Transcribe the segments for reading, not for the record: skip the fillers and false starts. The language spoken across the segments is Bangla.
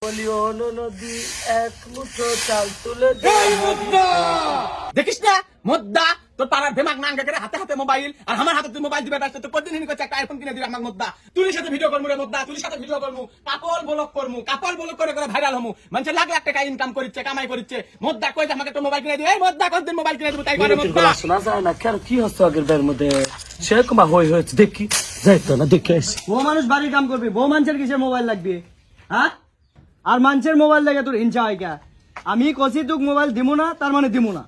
নদী এক মুঠো চাল তুলে দেখিস না মোদ্দা তোর পাড়ার ভেমাক নাঙ্গা করে হাতে হাতে মোবাইল আর আমার হাতে তুই মোবাইল দিবে ব্যস্ত তো প্রতিদিন করছে একটা আইফোন কিনে দিবে আমার মোদ্দা তুই সাথে ভিডিও করবো রে মোদ্দা তুই সাথে ভিডিও করবো কাপল ব্লক করে ভাইরাল হমু মানুষের লাখ লাখ টাকা ইনকাম করছে কামাই করছে মোদ্দা কই যে আমাকে একটা মোবাইল কিনে দিবে এই মোদ্দা কতদিন মোবাইল কিনে দেবো তাই করে মোদ্দা শোনা যায় না কেন কি হচ্ছে আগের বের মধ্যে সেরকম হয়েছে দেখি যাইতো না দেখে আসি বউ মানুষ বাড়ির কাম করবে বউ মানুষের কিসের মোবাইল লাগবে হ্যাঁ আর মানুষের মোবাইল লাগে তোর হিংসা হয় কে আমি কষি তোকে মোবাইল দিব না তার মানে দিব না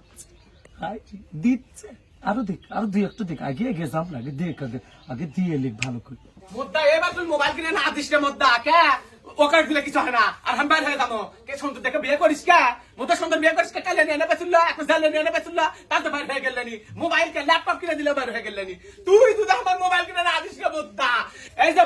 দিচ্ছে আরো দুই একটু দেখ আগে যাম না আগে দিয়ে লিখ ভালো করে মোদ্দা এবার তুই মোবাইল কিনে না দিস রে মোদ্দা কে ওকার দিলে কিছু হয় না আর আমি বাইরে হয়ে যাবো কে সুন্দর দেখে বিয়ে করিস কে মোদ্দা সুন্দর বিয়ে করিস কে কালে নিয়ে নেবে চুল্লা এখন জালে নিয়ে নেবে চুল্লা তার তো বাইরে হয়ে গেলেনি মোবাইল কে ল্যাপটপ কিনে দিলে বাইরে হয়ে গেলেনি তুই আমার মোবাইল কিনে না দিস কে মোদ্দা এই যে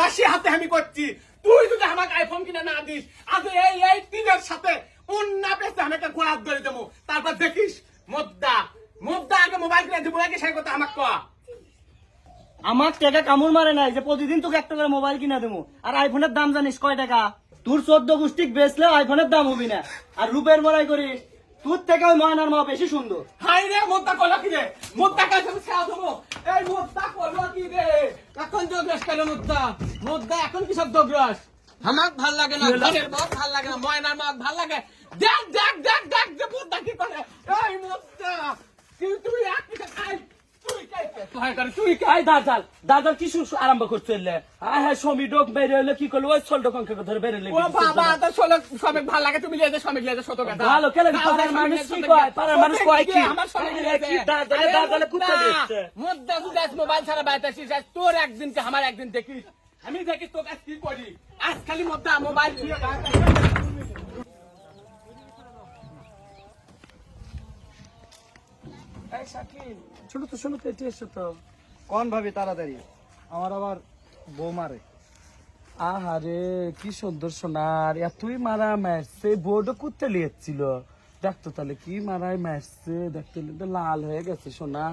বাসি হাতে আমি করছি তুই আমাকে আইফোন কিনে না দিস আজ এই তিনের সাথে অন্য পেছে আমি একটা গোড়াত ধরে দেবো তারপর দেখিস মোদ্দা আগে মোবাইল কিনে দিব নাকি সেই কথা আমাকে কয়া আমার টাকা কামড় মারে নাই যে প্রতিদিন তোকে একটা করে মোবাইল কিনা দেবো আর আইফোনের দাম জানিস কয় টাকা তোর 14 গুষ্টিক বেচলেও আইফোনের দাম হবি না আর রূপের বড়াই করিস তোর থেকে ওই ময়নার মা বেশি সুন্দর হাই রে মোদ্দা কলো কি রে মোদ্দা কাছে আমি ছায়া দেবো এই মোদ্দা কলো কি রে এখন দোগ্রাস কেন মোদ্দা এখন কি সব দোগ্রাস আমার ভাল লাগে না ঘরের বউ ভাল লাগে না ময়নার মা ভাল লাগে দেখ যে মোদ্দা কি করে এই মোদ্দা তুই এক পিঠা খাই তুই খাই দাদা কি আরম্ভ করছে হ্যাঁ সমী ডোক বেড়ে হলে কি করলো ওই ছোট কঙ্কে ধরে বেরোলে ও বাবা তো সবে ভাল লাগে তুমি লিয়ে সবে লিয়ে শত কথা ভালো কেন মানুষ কি কয় পাড়ার মানুষ কয় কি আমার সবে দাদা কুত্তা দিচ্ছে মোদ্দা তুই মোবাইল ছাড়া বাইতে আসিস তোর একদিন কে আমার একদিন দেখিস আমি দেখি তোকে কি করি আজ খালি মোদ্দা মোবাইল দিয়ে শোনো তো এটি এসো তো কোন ভাবি তাড়াতাড়ি আমার আবার বউ মারে আহারে কি সুন্দর সোনার এতই মারা মারছে বোর্ডও কুত্তে লিয়েছিল দেখতো তাহলে কি মারাই মারছে দেখতে লাল হয়ে গেছে সোনা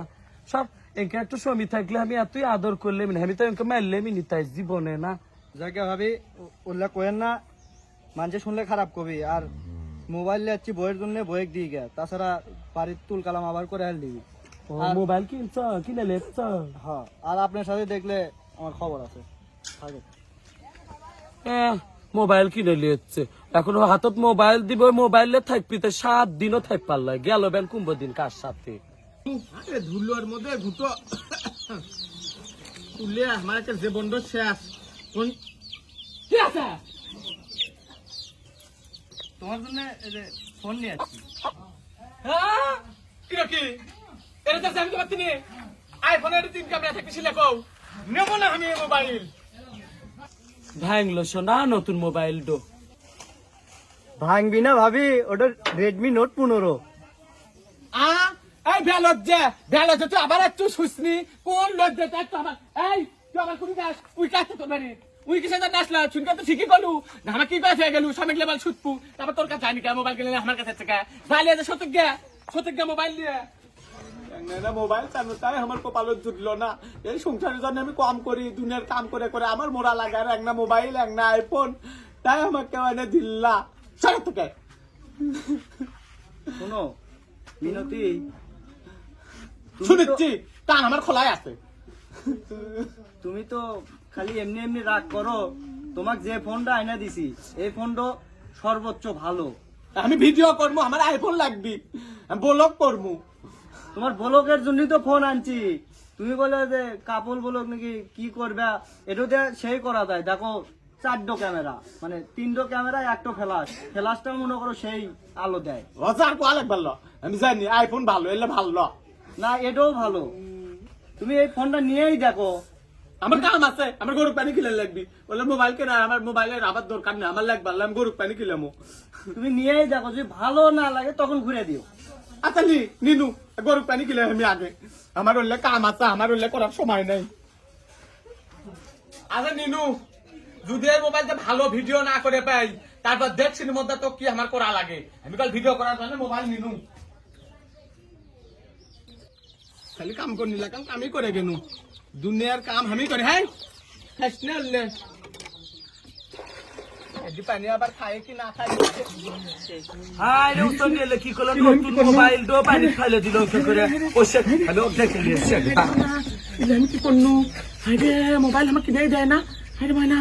সব একে একটু সমী থাকলে আমি এতই আদর করলে আমি তো একে মারলে মিনিতাই জীবনে না যাকে ভাবি উল্লেখ করেন না মানুষে শুনলে খারাপ কবি আর মোবাইল যাচ্ছি বইয়ের জন্য বইয়ে দিয়ে গে তাছাড়া বাড়ির তুল কালাম আবার করে হেল দিবি মোবাইল কিনছ কিনে লেখছ হ্যাঁ আর আপনার সাথে দেখলে আমার খবর আছে থাকে মোবাইল কিনে লিয়েছে এখন হাতত মোবাইল দিব মোবাইলে থাকবিতে 7 দিনও থাক পারলা গেল বেন কুম্ভ দিন কার সাথে আরে ধুলোর মধ্যে ঘুটো তুলে আমার একটা যে বন্ধ শেষ কোন কি আছে তোমার জন্য ফোন নিয়ে আসছি হ্যাঁ কি এটা তো আমি তো পাচ্ছি আইফোনের 3 ক্যামেরা থাকতে ছিল কও নেব না আমি মোবাইল ভাঙলো সোনা নতুন মোবাইল ডো ভাঙবি না ভাবি ওটা রেডমি নোট 15 এই ভ্যালজ্জা তুই আবার একটু শুসনি কোন লজ্জাটা একটু আমার এই তুই আবার কোন যাস উই কাছে তো মানে উই কিসে যা আসলা শুনকে তো ঠিকই করলু না আমার কি কাছে গেলু সামনে লেবাল শুটপু তারপর তোর কাছে আনি কে মোবাইল কিনে আমার কাছে থেকে জালিয়া যে শতক গে মোবাইল দিয়ে না মোবাইল চালানো তাই আমার কপালত জুটলো না এই সংসারের জন্য আমি কম করি দুনিয়ার কাম করে আমার মোড়া লাগে আর একটা মোবাইল একটা আইফোন তাই আমাকে মানে দিল্লা সরে তোকে শোনো মিনতি শুনেছি কান আমার খোলাই আছে তুমি তো খালি এমনি এমনি রাগ করো তোমাক যে ফোনটা আইনা দিছি এই ফোনটা সর্বোচ্চ ভালো আমি ভিডিও করবো আমার আইফোন লাগবি আমি ব্লগ করবো তোমার ব্লগের জন্যই তো ফোন আনছি তুমি বলে যে কাপল ব্লগ নাকি কি করবে এটাতে সেই করা যায় দেখো 4টো ক্যামেরা মানে 3টো ক্যামেরা 1টো ফ্ল্যাশটা মনে করো সেই আলো দেয় হাজার কোয়া লাগবে আমি জানি আইফোন ভালো এলে ভালো না এটাও ভালো তুমি এই ফোনটা নিয়েই দেখো আমার কাম আছে আমার গরু পানি কিনে লাগবি বলে মোবাইল কেনা আমার মোবাইলের আবার দরকার নেই আমার লাগবে আমি গরু পানি কিলামো তুমি নিয়েই দেখো যদি ভালো না লাগে তখন ঘুরে দিও আচ্ছা নিনু গরু পানি কিলে আমি আগে আমার উল্লেখ কাম আছে আমার উল্লেখ করার সময় নেই আচ্ছা নিনু যদি এই মোবাইলটা ভালো ভিডিও না করে পাই তারপর দেখছি মধ্যে তো কি আমার করা লাগে আমি কাল ভিডিও করার জন্য মোবাইল নিনু খালি কাম করে নিলাম কামই করে গেনু দুনিয়ার কাম আমি করে হ্যাঁ এদি পানি আবার খায় কি না খায় হাই রে উত্তর নিয়ে কি করলো নতুন মোবাইল দো পানি খাইলে দিল কি করে ও সে আমি দেখে নিয়েছি আমি কি করনু আরে মোবাইল আমাকে কিনে দেয় না আরে মানা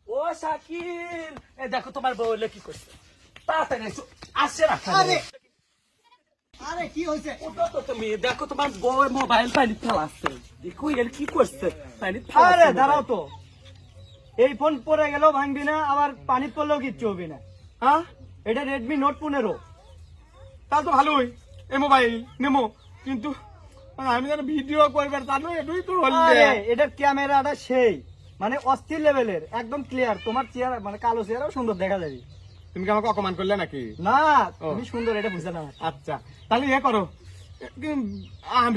ও শাকিল এই দেখো তোমার বউ এলে কি করছে তাড়াতাড়ি এসো আসছে না আরে আরে কি হয়েছে? ওটা তো তুমি দেখো তোমার বউ মোবাইল পানি ফেলাচ্ছে দেখো এর কি করছে পানি আরে ফেলাচ্ছে দাঁড়াও তো, এই ফোন পরে গেলেও ভাঙবি না, আবার পানি পড়লেও কিচ্ছু হবে না। হ্যাঁ, এটা রেডমি নোট 15। তাহলে তো ভালোই এই মোবাইল নেমো কিন্তু আমি যেন ভিডিও করবার জানো এটাই তো আরে বললে এটার ক্যামেরাটা সেই মানে অস্থির লেভেলের, একদম ক্লিয়ার। তোমার চেহারা মানে কালো চেহারাও সুন্দর দেখা যাবে। তুমি কি আমাকে অপমান করলে নাকি না তুমি সুন্দর, এটা বুঝে না। আচ্ছা তাহলে ইয়ে করো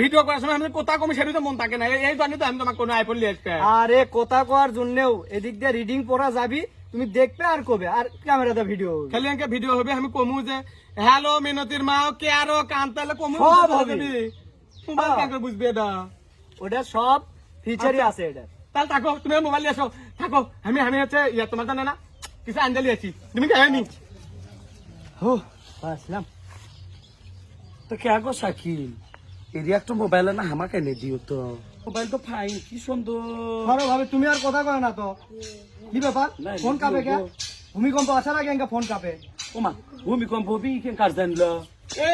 ভিডিও করার সময় আমি কোথা কমে সেটা তো মন থাকে না এই জন্য তো আমি তোমাকে কোনো আইফোন নিয়ে আসতে আরে কথা কওয়ার জন্যও এদিক দিয়ে রিডিং পড়া যাবি, তুমি দেখবে আর কবে, আর ক্যামেরাতে ভিডিও হবে। খালি আমাকে ভিডিও হবে আমি কমু যে হ্যালো মিনতির মা কে আরো কান্তালে কমু সব হবে। মোবাইল কাকে বুঝবে এটা ওটা সব ফিচারই আছে এটা। তাহলে থাকো তুমি মোবাইল নিয়ে আসো থাকো আমি আমি হচ্ছে ইয়া তোমার জানে না কিছু আঞ্জালি আছি তুমি কে নি হো আসলাম। তো কে গো শাকিল এরি একটা মোবাইল না আমাকে এনে দিও তো মোবাইল তো ফাইন কি সুন্দর ধরো ভাবে তুমি আর কথা কয় না তো, কি ব্যাপার? না, ফোন না, কাঁপে কে? না। ভূমিকম্প আসার আগে ফোন কাঁপে। ওমা ভূমিকম্প হবি কেন কার জানলো এ